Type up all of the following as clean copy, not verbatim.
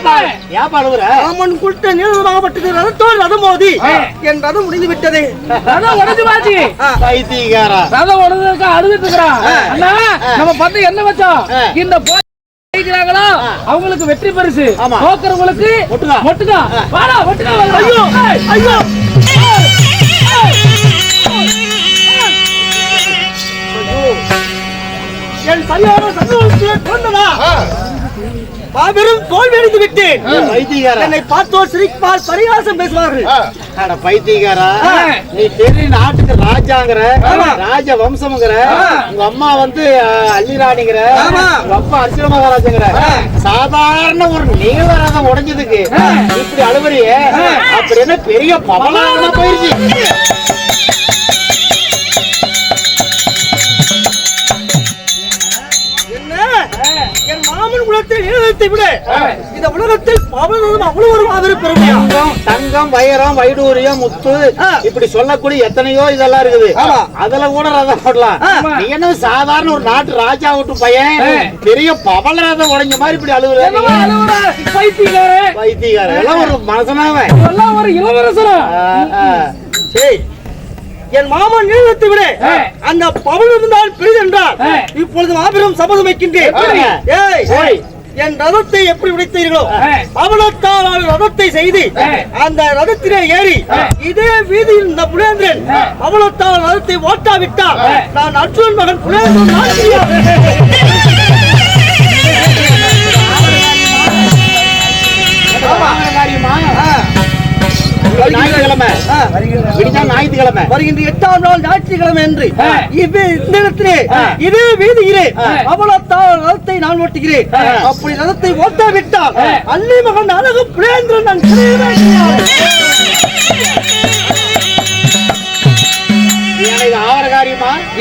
ஏன் பாடுற? ராமன் குட்ட நீளமாகப்பட்டது ரதத்தோடு ரதம் மோதி என் ரதம் முடிந்து விட்டது. ரதம் உடைஞ்சு பாச்சு. பைத்தியக்காரா, ரதம் உடைஞ்சதுக்கு அழுதுட்டு இருக்கிறான். அண்ணா நம்ம பண்ண என்ன வச்சோம்? இந்த ஜெயிக்கிறாங்களோ அவங்களுக்கு வெற்றி பரிசு, தோக்குறவங்களுக்கு மொட்டுக்கா. வாடா மொட்டுக்கா. ஐயோ ஐயோ என் சரியான சந்தோஷத்தை கொண்டதா மாபெரும் தோல்வி அடைந்து விட்டேன். என்னை பார்த்தோர் சிரிப்பால் பரிகாசம் பேசுவார்கள். பைத்தியக்காரா, நீ பெரிய நாட்டுக்கு ராஜாங்கிற, ராஜ வம்சம்ங்கிற, உங்க அம்மா வந்து அள்ளிராணிங்கிற, உங்க அப்பா அர்ஜுன மகாராஜங்கிற, சாதாரண ஒரு நீளரதம் உடைஞ்சதுக்கு இப்படி அழுவறியே, அப்படின்னு பெரிய பவலாக போயிருச்சு. என் மாமன் குலத்தில் ஈழத்தை விட இந்த உலகத்தில் பவளம் அவ்வளவு ஒரு மாபெரும் பெருமையா. தங்கம், வைரம், வைடூரியம், முத்து இப்படி சொல்லக்கூடிய எத்தனையோ இதெல்லாம் இருக்குது. அதுல கூட ரதம் போடலாம். நீ என்ன சாதாரண ஒரு நாட்டு ராஜா விட்டு பையன் பெரிய பவள ரதம் உடைஞ்ச மாதிரி இப்படி அழுகுற? பைத்தியக்காரன் எல்லாம் ஒரு மனசனாவே ஒரு இளவரசரா. என் மாமன் நீளத்தை விட அந்த பவளம் இருந்தால் பெரிதென்றால் இப்பொழுது மாபெரும் சபதம் வைக்கின்றேன். என் ரதத்தை எப்படி உடைத்தீர்களோ பவளத்தால் ரதத்தை செய்து அந்த ரதத்திலே ஏறி இதே வீதியில் இந்த புலேந்திரன் பவளத்தால் ரதத்தை ஓட்டாவிட்டால் நான் அர்ஜுனன் மகன் புலேந்திரன். ஞாயிற்றுக்கிழமை வருகின்ற 8ஆம் நாள் ஞாயிற்றுக்கிழமை என்று இந்த இடத்திலே இதே வீதியிலே அவளத்தால் ரதத்தை நான் ஓட்டுகிறேன். அப்படி ரதத்தை ஓட்டாவிட்டால் அள்ளி மகன் அழகு புலேந்திரன் நான்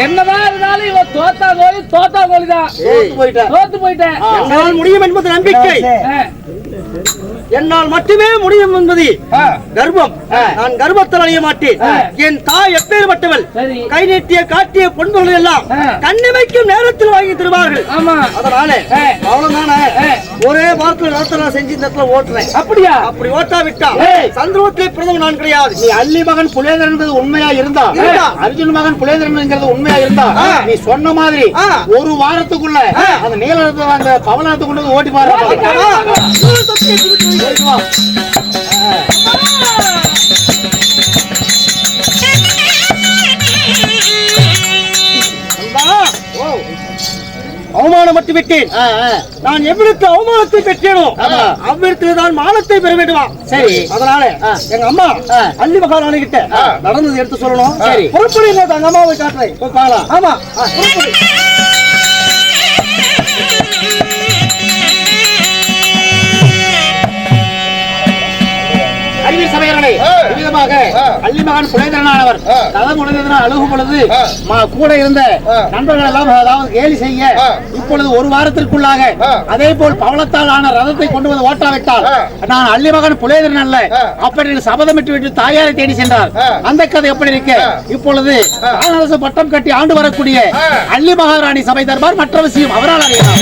என்னதான் இருந்தாலும் இவன் தோத்தா கோலிதான். தோத்து போயிட்டேன். என்னால் முடியும் என்பது நம்பிக்கை. என்னால் மட்டுமே முடியும் என்பது கர்வம். நான் கர்வத்தில் அடைய மாட்டேன். என் தாய் எப்பேற்பட்டவள், கை நீட்டிய காட்டிய பொன்பொருள் எல்லாம் கண்ணிமைக்கும் நேரத்தில் வாங்கி தருவார்கள். அதனால அவ்வளவுதானே, ஒரே வாரத்தில் ரதத்தை செஞ்சு இந்த இடத்துல ஓட்டுறேன். அப்படியா? அப்படி ஓட்டாவிட்டா சந்திரத்திலே பிரதமர் நான் கிடையாது. நீ அள்ளி மகன் புலேந்திரன் என்பது உண்மையா இருந்தா, அர்ஜுன் மகன் புலேந்திரன் என்கிறது உண்மையா இருந்தா, நீ சொன்ன மாதிரி ஒரு வாரத்துக்குள்ள அந்த நீலத்தை அந்த பவளத்தை கொண்டு வந்து ஓட்டி பாரு. அவமானப்பட்டு விட்டேன். நான் எவ்விடத்து அவமானத்தை பெற்றேனோ அவ்விடத்தில் தான் மானத்தை பெற வேண்டுமா? சரி, அதனால எங்க அம்மா அள்ளி மகாராணி கிட்ட நடந்தது எடுத்து சொல்லணும். சரி, பொறுப்புடைய தங்க அம்மாவை காட்டுறேன். ஆமா, பொறுப்புடைய அள்ளிமகன் புலேந்திரனானவர் ரதம் உடைந்ததனால் அழுகும் பொழுது கூட இருந்த நண்பர்கள் எல்லாம் அதாவது கேலி செய்ய இப்பொழுது ஒரு வாரத்திற்குள்ளாக அதே போல் பவளத்தால் ஆன ரதத்தை கொண்டு வந்து ஓட்டாவிட்டால் நான் அள்ளிமகன் புலேந்திரன் அல்ல அப்படி சபதமிட்டு விட்டு தாயாரை தேடி சென்றார். அந்த கதை எப்படி இருக்கு? இப்பொழுது அரசு பட்டம் கட்டி ஆண்டு வரக்கூடிய அள்ளி மகாராணி சபை தர்பார் மற்ற விஷயம் அவரால் அறியலாம்.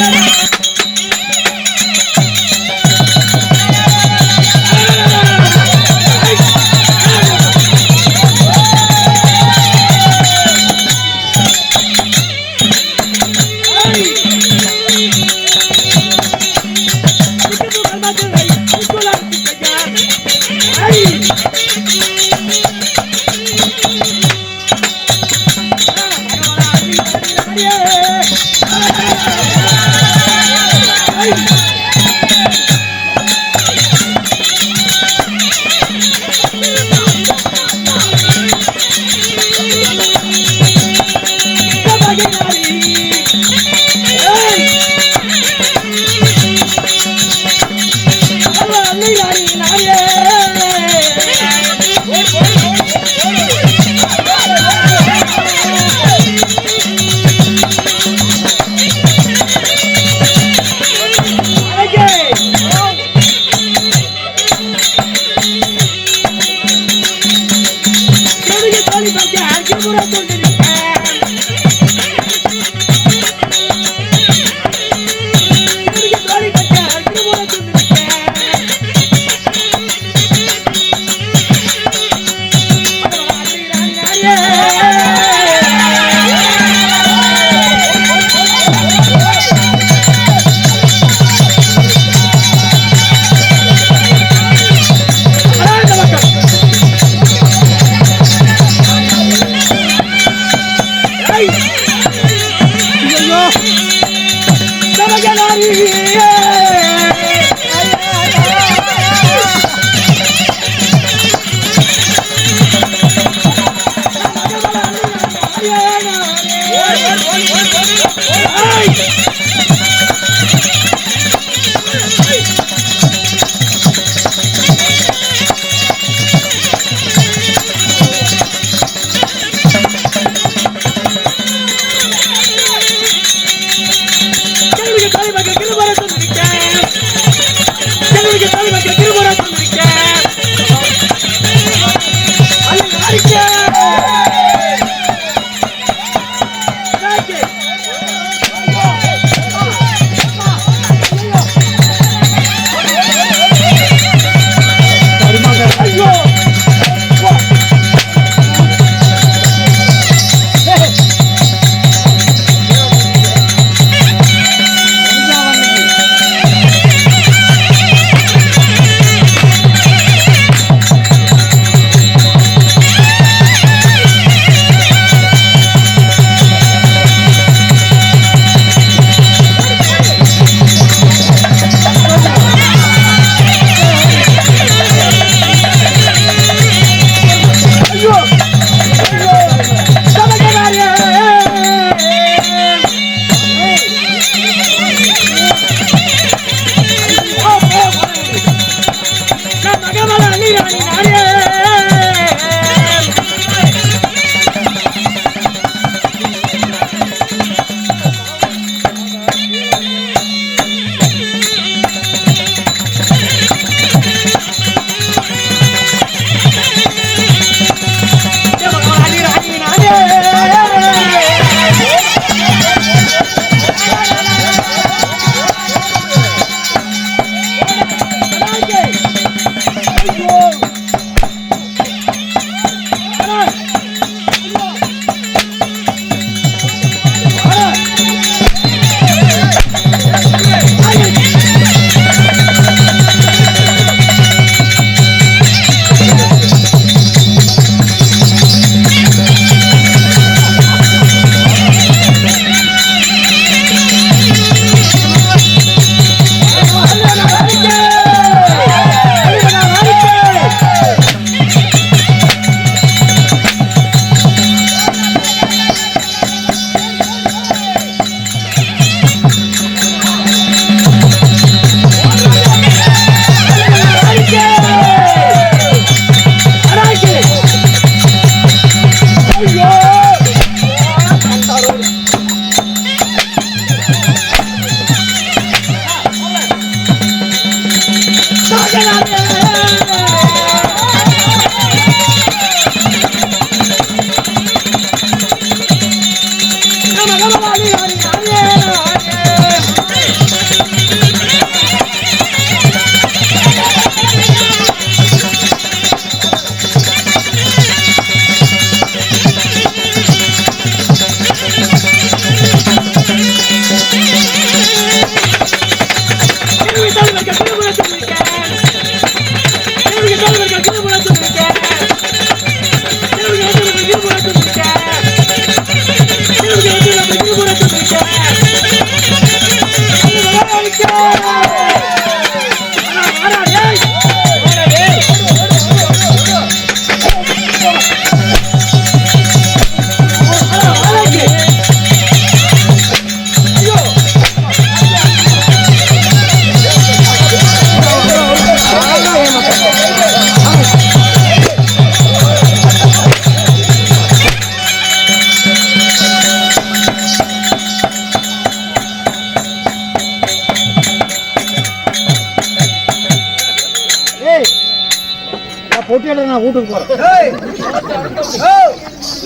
பொட்டியோட நான் வீட்டுக்கு போறேன்.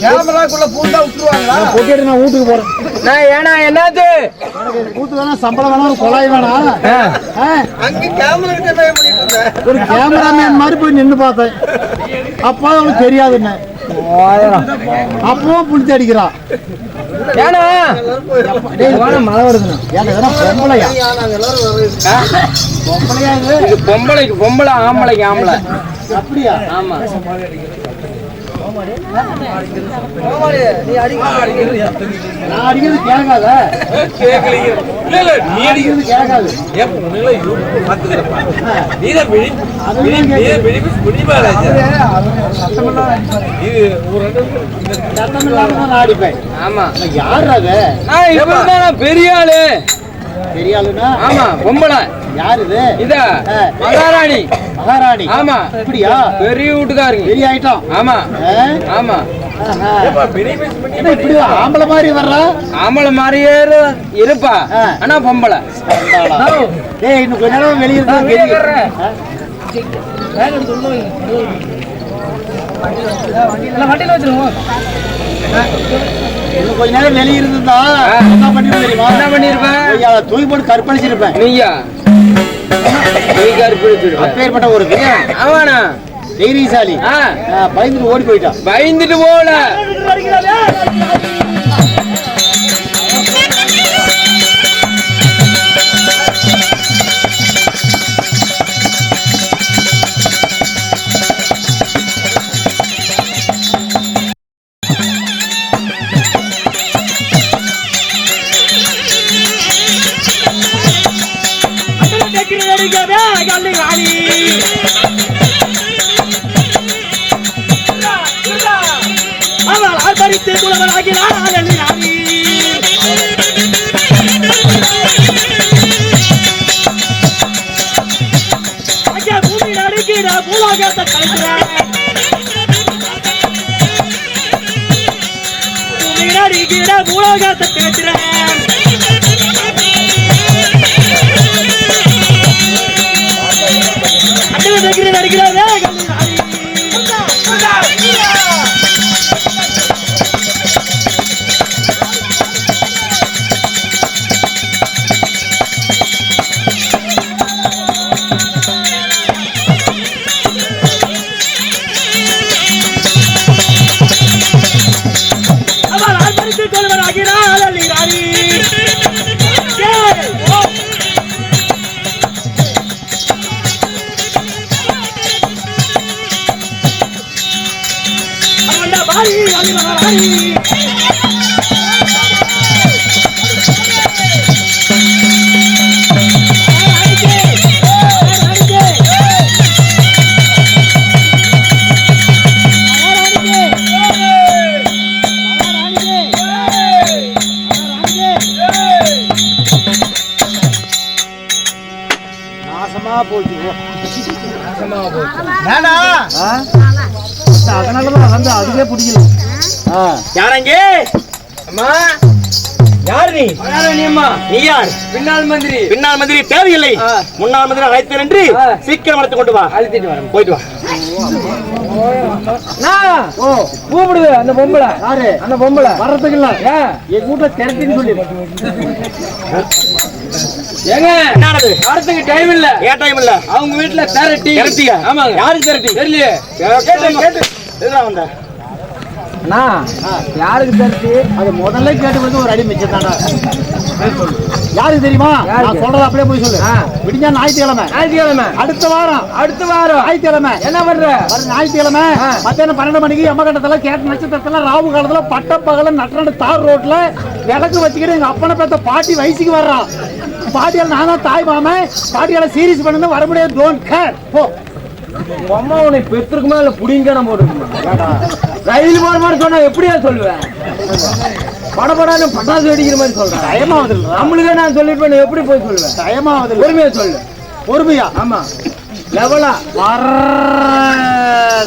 கேமராக்குள்ள பூண்டா விட்டுருவாங்களா? பொட்டியோட நான் வீட்டுக்கு போறேன். நான் ஏனா என்னது கூத்து வேணா, சம்பளம் வேணா, ஒரு கொலாய் வேணா. அங்க கேமரா கிட்ட என்ன பண்ணிட்டு இருந்த? ஒரு கேமராமேன் மாதிரி போய் நின்று பார்த்தேன். அப்போ அவனுக்கு தெரியாதுன்னு அப்பவும் புளிச்சு அடிக்கிறான். ஏனா மழை வருதுண்ணா. ஏன்னா பொம்பளையா பொம்பளையா இது? பொம்பளைக்கு பொம்பளை, ஆம்பளைக்கு ஆம்பளை. அப்படியா? ஆமா. நீ அடிக்கிறது நான் அடிக்கிறது கேட்காத. நீ அடிக்கிறது கேட்காது. அடிப்பேன். ஆமா. யாரு அது? பெரிய ஆளு. பெரிய ஆளுனா? ஆமா, பொம்பளை. யாரு இது? இத மகாராணி. மகாராணி? ஆமா. இப்படியா? பெரிய வீட்டுக்காரங்க. பெரிய ஐட்டம். ஆமா ஆமா. என்ன இப்படி ஆம்பளை மாதிரி வர்றா? ஆம்பளை மாதிரியே இருப்பா, ஆனா பொம்பளை. ஏய், இன்னும் கொஞ்ச நேரம் வெளியே இருந்தா வண்டியில வச்சிருவோம். இன்னும் கொஞ்ச நேரம் வெளியே இருந்தா என்ன பண்ணிருப்பேன் தெரியுமா? என்ன பண்ணிருப்பேன்? தூக்கி போட்டு கற்பழிச்சிருப்பேன். நீயா கற்பழிச்சிருப்ப? அப்பேற்பட்ட ஒரு அவனா தைரியசாலி பயந்துட்டு ஓடி போயிட்டான். பயந்துட்டு போல. அவள் ஆர்ப்பரித்து குலவனாகிறாள். பூமி நடுக்கிற பூலோகத்தை கலைக்கிறார். பூமி நடுக்கிற பூலோகத்தை பேசுறேன். நடிக்கிறாரே அவள் ஆர்ப்பரித்து கொள்வராகிறாள். அள்ளிராணி நாசமா போச்சு. அதனாலதான் வந்து அதுவே பிடிக்கல. யாரங்க? அம்மா, யார் நீ? மகாராணி அம்மா. நீ யார்? பின்னால் மந்திரி. பின்னால் மந்திரி தேவையில்லை. முன்னாள் மந்திரி அழைத்தேன் என்று சீக்கிரம் அழைத்து கொண்டு வா. அழுத்திட்டு வரேன். போயிட்டு வா. கூப்பிடுது அந்த பொம்பளை. யாரு? அந்த பொம்பளை வர்றதுக்கு இல்ல. என் வீட்டுல திரட்டின்னு சொல்லி ஏங்க என்னது? வரத்துக்கு டைம் இல்ல. ஏன் டைம் இல்ல? அவங்க வீட்டுல திரட்டி. திரட்டியா? ஆமாங்க. யாருக்கு திரட்டி? தெரியலையே. கேட்டு இதுதான் வந்த. யாருக்கு திரட்டி? அது முதல்ல கேட்டு வந்து ஒரு அடி மிச்சம் தானே. யாருக்கு தெரியுமா? நான் சொல்றது அப்படியே போய் சொல்லு. விடிஞ்சா ஞாயிற்றுக்கிழமை. அடுத்த வாரம் ஞாயிற்றுக்கிழமை என்ன பண்ற? ஞாயிற்றுக்கிழமை மத்தியானம் 12 மணிக்கு எம்மகண்டத்துல கேட்ட நட்சத்திரத்துல ராவு காலத்துல பட்டப்பகல நட்டனடு தார் ரோட்ல விளக்கு வச்சுக்கிட்டு எங்க அப்பனை பெத்த பாட்டி வயசுக்கு வர்றான். பாட்டியால நான் தான் தாய் மாமன். பாட்டியால சீரியஸ் பண்ணு வர முடியாது. Don't care. போ. அம்மா உன்னை பெற்றிருக்குமா இல்ல புடிங்க போட்டுருக்குமா? ரயில் போற மாதிரி சொன்னா எப்படியா சொல்லுவேன்? படப்படான்னு பட்டாசு வெடிக்கிற மாதிரி சொல்றேன். பயமாவது நம்மளுக்கே நான் சொல்லிருப்பேன், எப்படி போய் சொல்லுவேன்? பயமாவது பொறுமையா சொல்லு. பொறுமையா? ஆமா. லெவலா வர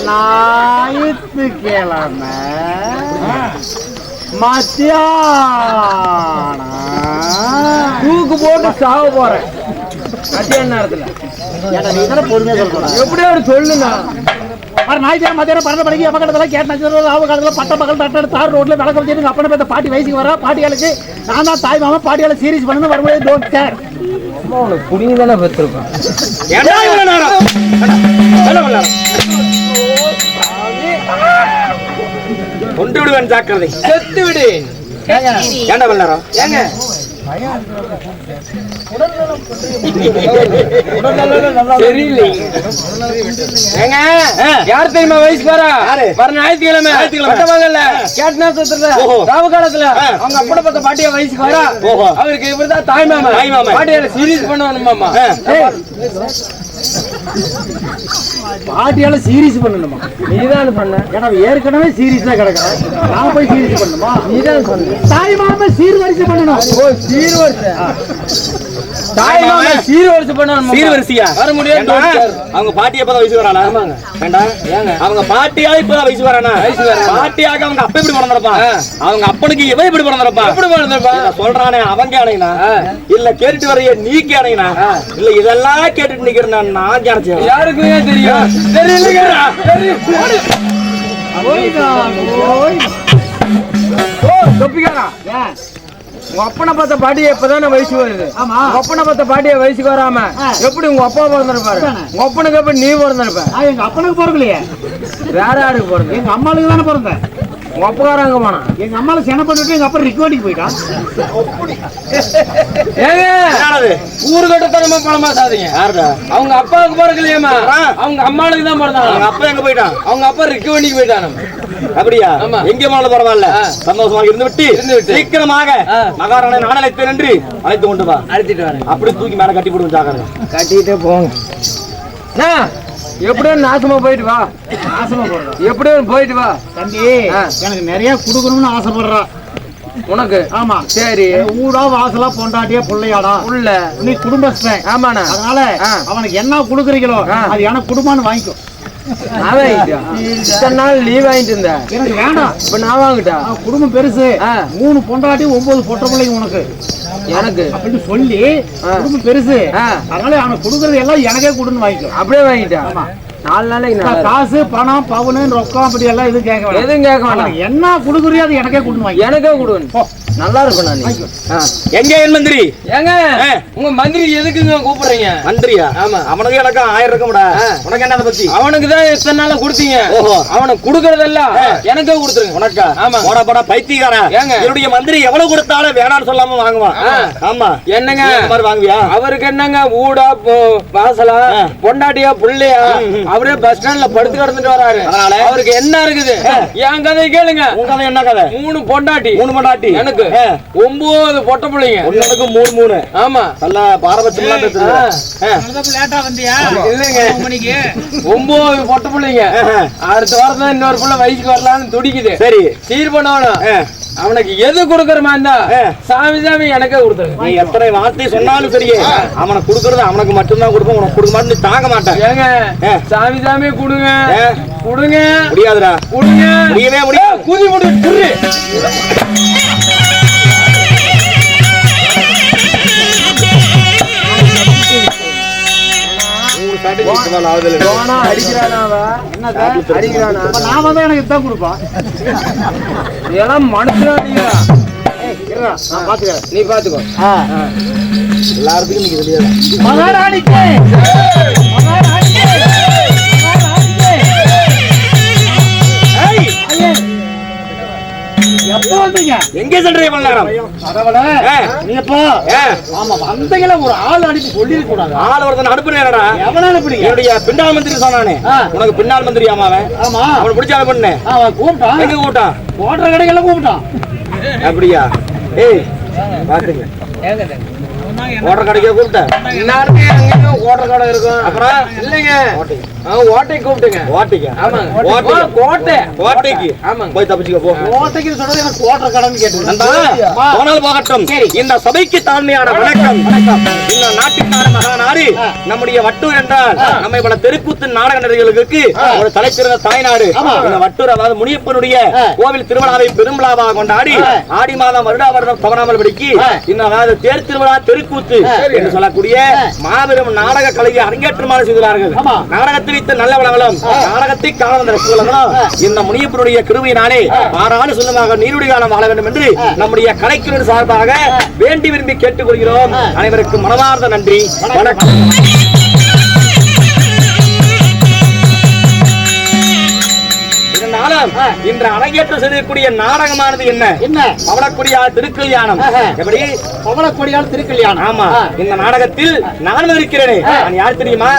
ஞாயிற்றுக்கிழமை மத்தியானம் தூக்கு போட்டு சாவ போறேன் மத்தியான நேரத்துல. நீ தானே பொறுமையா சொல்றேன். எப்படியா சொல்லுங்க. ஞாயிற்றுக்கிழமை மத்தியானம் 12 மணிக்கு எம்மகண்டத்துல கேட்ட நட்சத்திரம் ராவு காலத்துல பட்டப்பகல் நட்டனடு தார் ரோட்ல விளக்கு வச்சுட்டு எங்க அப்பனை பெத்த பாட்டி வயசுக்கு வரா. பாட்டியாளுக்கு நான் தான் தாய் மாமா. பாட்டியால சீரியஸ் பண்ணு வர முடியாது. Don't care. அம்மா உனக்கு புடிங்க தானே பெற்றிருக்கேன். கொண்டு விடுவேன் ஜாக்கிரதை. செத்து விடு. ஏண்டா வல்லாரம்? ஏங்க தெரியல. ஏங்க யார் தெரியுமா வயசுக்கு வரா? வர ஞாயிற்றுக்கிழமை பட்டமங்கல்ல கேட்ட நட்சத்திரத்துல ராவு காலத்துல அவங்க அப்பட பத்த பாட்டியா வயசுக்கு வரா. அவருக்கு இவர்தான் தாய் மாமா. பாட்டியால சீரியஸ் பண்ணணுமாமா. பாட்டியால சீரியஸ் பண்ணணுமா? நீதான் சொன்ன. ஏன்னா ஏற்கனவே சீரியஸ் தான் கிடக்குறேன். நான் போய் சீரியஸ் பண்ணணுமா? நீதான் சொன்ன. தாய் மாமா சீர்வரிசை பண்ணணும். ஓ சீர்வரிசை. தாய் மாமா சீர்வரிசை பண்ணணும். சீர்வரிசையா வர முடியாது. அவங்க பாட்டி எப்பதான் வயசு வரானா? வேண்டாம். அவங்க பாட்டியா இப்பதான் வயசு வரானா? பாட்டியாக அவங்க அப்ப எப்படி பிறந்திருப்பான்? அவங்க அப்பனுக்கு இவன் எப்படி பிறந்திருப்பான்? எப்படி பிறந்திருப்பான் சொல்றானே அவன் கேனீங்கன்னா இல்ல கேட்டுட்டு வரைய நீ கேனீங்கன்னா இல்ல இதெல்லாம் கேட்டுட்டு நிக்கிறேன் நான் கேனச்சேன். யாருக்குமே தெரியும். தெரியல. தொப்பிக்காரா உங்க அப்பனை பார்த்த பாட்டியை இப்பதானே வயசு வருது. ஆமா. உங்க அப்பனை பார்த்த பாட்டியை வயசுக்கு வராம எப்படி உங்க அப்பா பிறந்திருப்பாரு? உங்க அப்பனுக்கு எப்படி நீ பிறந்திருப்ப? எங்க அப்பனுக்கு பிறக்கலையே. வேற யாருக்கு பிறந்த? எங்க அம்மாளுக்கு தானே பிறந்தேன். உங்க அப்பகாரங்க போனா எங்க அம்மால சென பண்ணிட்டு எங்க அப்பா ரிக்வெண்டிங் போயிட்டான். ஏங்க ஊருகட்டத்தனமா பணமா சாதீங்க. அவங்க அப்பாவுக்கு பிறக்கலையேமா, அவங்க அம்மாளுக்கு தான் பிறந்தாங்க. அவங்க அப்பா எங்க போயிட்டான்? அவங்க அப்பா ரிக்வெண்டிங் போயிட்டாங்க. அப்படியா? எங்க போனாலும் பரவாயில்ல, சந்தோஷமாக இருந்து விட்டு சீக்கிரமாக மகாராணி நாணயத்தை நின்று அழைத்து கொண்டு வா. அழைச்சிட்டு வரேன். அப்படி தூக்கி மேல கட்டி போடுவோம். ஜாக்கிரதை. கட்டிட்டே போங்க. எப்படியோ நாசமா போயிட்டு வா. நாசமா போடுறா. எப்படியோ போயிட்டு வா தம்பி. எனக்கு நிறைய குடுக்கணும்னு ஆசைப்படுறா உனக்கு. ஆமா சரி. ஊடா வாசலா பொண்டாட்டியா பிள்ளையாடா உள்ள நீ குடும்பஸ்தன். ஆமாண்ணா. அதனால அவனுக்கு என்ன குடுக்குறீங்களோ அது எனக்கு குடும்பம்னு வாங்கிக்கோ. இத்தனை நாள் லீவ் வாங்கிட்டு இருந்தேன். எனக்கு வேண்டாம். இப்ப நான் வாங்கிட்டா. குடும்பம் பெருசு. 3 பொண்டாட்டி 9 பொட்ட பிள்ளைங்க உனக்கு எனக்கு அப்படின்னு சொல்லி குடும்பம் பெருசு. அதனால அவனுக்கு கொடுக்கறது எல்லாம் எனக்கே கொடுன்னு வாங்கிக்கோ. அப்படியே வாங்கிட்டா. 4 நாளைக்கு காசு பணம் பவுனு ரொக்கம் அப்படி எல்லாம் எதுவும் கேட்க வேண்டாம். எதுவும் கேட்க வேண்டாம். என்ன கொடுக்குறியோ அது எனக்கே கொடுன்னு வாங்கி. எனக்கே கொடுன்னு. நல்லா இருக்கும். நான் எங்க என் மந்திரி? ஏங்க உங்க மந்திரி எதுக்குங்க கூப்பிடுறீங்க? மந்திரியா? ஆமா. அவனுக்கு எனக்கு 1000 இருக்கும்டா. உனக்கு என்ன பத்தி? அவனுக்கு தான் இத்தனை நாள கொடுத்தீங்க. அவனுக்கு கொடுக்கறதெல்லாம் எனக்கே கொடுத்துருங்க. உனக்கா? ஆமா. போடா போடா பைத்தியக்காரா. ஏங்க என்னுடைய மந்திரி எவ்வளவு கொடுத்தாலும் வேணாம்னு சொல்லாம வாங்குவான். ஆமா. என்னங்க மாதிரி வாங்குவியா? அவருக்கு என்னங்க ஊடா வாசலா பொண்டாட்டியா புள்ளையா அவரே பஸ் ஸ்டாண்ட்ல படுத்து கிடந்துட்டு வராரு. அதனால அவருக்கு என்ன இருக்குது? என் கதையை கேளுங்க. உங்க கதை என்ன கதை? 3 பொண்டாட்டி. 3 பொண்டாட்டி. எனக்கு 9 பொட்ட பிள்ளைங்க. ஒண்ணுக்கு 3 ஆமா. நல்ல பாரபட்சம்லாம் பேசுறீங்க. லேட்டா வந்தியா? இல்லைங்க 9 பொட்ட பிள்ளைங்க. அடுத்த வாரத்துல இன்னொரு பிள்ளை வயசுக்கு வரலான்னு துடிக்குது. சரி சீர் பண்ணவனும் அவனுக்கு எது கொடுக்கறமா இருந்தா சாமி சாமி எனக்கே கொடுத்துருங்க. நீ எத்தனை வார்த்தை சொன்னாலும் சரியே அவனுக்கு கொடுக்கறது அவனுக்கு மட்டும்தான் கொடுப்போம். உனக்கு கொடுக்க மாட்டேன் தாங்க மாட்டேன். ஏங்க சாமி சாமி கொடுங்க கொடுங்க. முடியாதுடா. கொடுங்க. முடியவே முடியாது. கூதி முடி குரு. எனக்கு இதான் கொடுப்பான். இதெல்லாம் மனுஷனா? நீ பாத்துக்கோ. எல்லாருக்கும் நீங்க தெரியாது. மகாராணிக்கு எப்போ வந்து எப்படிங்க எங்கே சென்றே பண்ணலாம் பரவாயில்ல நீ எப்போ ஆமா வந்தீங்கள ஒரு ஆள் அனுப்பி சொல்லிருக்க கூடாது ஆள் ஒருத்தன் அனுப்புறேன்டா எவனால அனுப்புறீங்க என்னுடைய பின்னாள் மந்திரி சொன்னானே உனக்கு பின்னாள் மந்திரி அவன் ஆமா அவனை பிடிச்ச அனுப்புனே அவன் கூப்பிட்டான் எங்க கூப்பிட்டான் ஓட்டர் கடைக்கெல்லாம் கூப்பிட்டான் அப்படியா ஏய் பாத்துங்க ஓட்டர் கடைக்கு கூப்பிட்டேன் ஓட்டர் கடை இருக்கும் அப்புறம் இல்லைங்க ஓட்டை கூப்பிட்டுங்க ஓட்டைக்கு ஆமாங்க கோட்டை ஓட்டைக்கு ஆமாங்க போய் தப்பிச்சுக்க போ ஓட்டைக்கு சொல்றது எனக்கு ஓட்டர் கடைன்னு கேட்டு போனால் போகட்டும் இந்த சபைக்கு தாழ்மையான வணக்கம் இந்த நாட்டுக்கார மகாநாடு நம்முடைய வட்டூர் என்றால் நம்ம பல தெருக்கூத்து நாடக நடிகர்களுக்கு ஒரு தலைச்சிறந்த தாய்நாடு இந்த வட்டூர் அதாவது முனியப்பனுடைய கோவில் திருவிழாவை பெரும்விழாவாக கொண்டாடி ஆடி மாதம் வருடா வருடம் தவறாமல் படிக்கு இந்த அதாவது தேர் திருவிழா தெருக்கூத்து என்று சொல்லக்கூடிய மாபெரும் நாடக கலையை அரங்கேற்றமாக செய்கிறார்கள் நாடகத்தை வைத்த நல்ல வளங்களும் நாடகத்தை காண ரசிகர்களும் இந்த முனியப்பனுடைய கிருபையினாலே ஆறாண்டு சொந்தமாக நீருடைய காலம் வாழ வேண்டும் என்று நம்முடைய கலைக்குழு சார்பாக வேண்டி விரும்பி கேட்டுக்கொள்கிறோம். அனைவருக்கும் மனமார்ந்த நன்றி, வணக்கம். இன்று அரங்கேற்றம் செய்யக்கூடிய நாடகமானது என்ன பவளக்கொடியால் திருக்கல்யாணம். எப்படி பவளக்கொடியால் திருக்கல்யாணம்? ஆமா. இந்த நாடகத்தில் நான் இருக்கிறேன். நான் யார் தெரியுமா?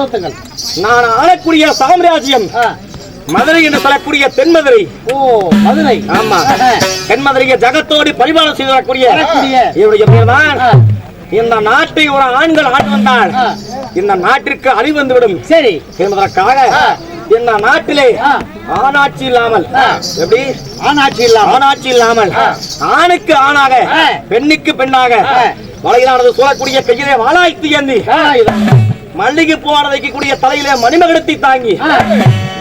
சொல்லுங்க. நான் ஆளக்கூடிய சாம்ராஜ்யம் மதுரை என்று சொல்லக்கூடிய தென்மதுரை. ஓ, மதுரை. ஆமா. தென்மதுரையை ஜகத்தோடு பரிபாலனம் செய்து வரக்கூடிய இவருடைய பேர் தான். இந்த நாட்டை ஒரு ஆண்கள் ஆண்டு வந்தால் இந்த நாட்டிற்கு அழிவு வந்துவிடும். சரி, என்பதற்காக இந்த நாட்டிலே ஆணாட்சி இல்லாமல், எப்படி ஆணாட்சி இல்லாமல் ஆணுக்கு ஆணாக பெண்ணுக்கு பெண்ணாக வளையலானது சூழக்கூடிய கையிலே வாளாய்த்து ஏந்தி மல்லிகை போன வைக்கக்கூடிய தலையிலே மணிமகடத்தை தாங்கி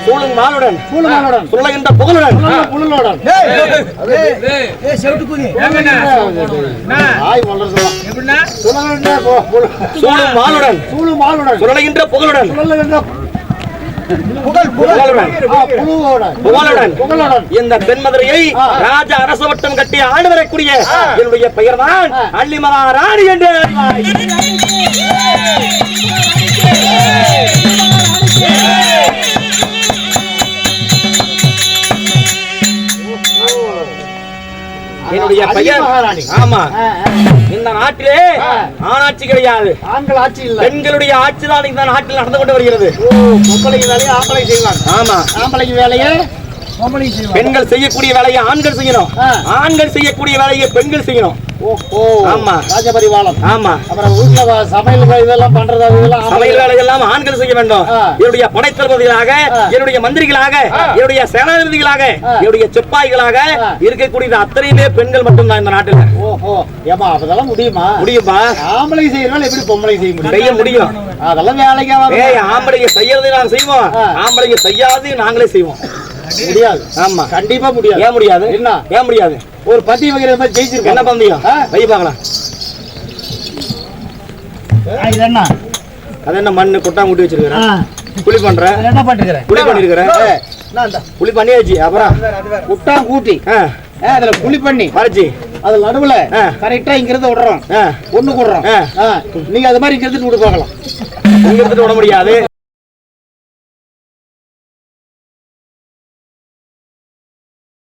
சூழும் மாலுடன் சொல்லுகின்ற புகழுடன் சூழும் மாலுடன் சொல்லுகின்ற புகழுடன் இந்த தென்மதுரையை ராஜா அரச வட்டம் கட்டி ஆண்டு வரக்கூடிய என்னுடைய பெயர் தான் அள்ளிமலா ராணி என்று. என்னுடைய பெயர் ஆமா. இந்த நாட்டிலே ஆணாட்சி கிடையாது, ஆண்கள் ஆட்சி இல்லை, பெண்களுடைய ஆட்சி தான் இந்த நாட்டில் நடந்து கொண்டு வருகிறது. பொம்பளைக்கு வேலையை ஆம்பளை செய்வாங்க. ஆமா, ஆம்பளைக்கு வேலையை பெண்கள் செய்யக்கூடிய வேலையை ஆண்கள் செய்யணும், ஆண்கள் செய்யக்கூடிய வேலையை பெண்கள் செய்யணும். ஆமா, ராஜபரிவாளம். ஆமா. அப்புறம் வீட்டுல சமையல் இதெல்லாம் பண்றது, சமையல் வேலையெல்லாம் ஆண்கள் செய்ய வேண்டும். என்னுடைய படைத்தளபதிகளாக, என்னுடைய மந்திரிகளாக, என்னுடைய சேனாதிபதிகளாக, என்னுடைய சிப்பாய்களாக இருக்கக்கூடிய அத்தனையுமே பெண்கள் மட்டும்தான் இந்த நாட்டில். ஓஹோ, ஏமா அதெல்லாம் முடியுமா? முடியுமா? ஆம்பளை செய்யறதால எப்படி பொம்பளை செய்ய முடியும்? செய்ய முடியும். அதெல்லாம் வேலைக்காக. ஆம்பளைங்க செய்யறதை நாங்க செய்வோம், ஆம்பளைங்க செய்யாது நாங்களே செய்வோம். முடியாது. ஆமா கண்டிப்பா முடியாது. ஏன் முடியாது? என்ன? ஏன் முடியாது? ஒரு பந்தயம் வைக்கிற மாதிரி ஜெயிச்சிருக்கோம். என்ன பந்தயம்? வை பார்க்கலாம். இது என்ன? அது என்ன மண்ணு கொட்டாங்குட்டி வச்சிருக்கிறேன். குழி பண்றேன். என்ன பண்ணிருக்கிறேன்? குழி பண்ணிருக்கிறேன். குழி பண்ணியாச்சு. அப்புறம் குட்டான் கூட்டி அதுல குழி பண்ணி மறைச்சி அது நடுவுல கரெக்டா இங்க இருந்து விடுறோம். ஒண்ணு விடுறோம். நீங்க அது மாதிரி இங்க இருந்து விட்டு போகலாம். இங்க இருந்து விட முடியாது.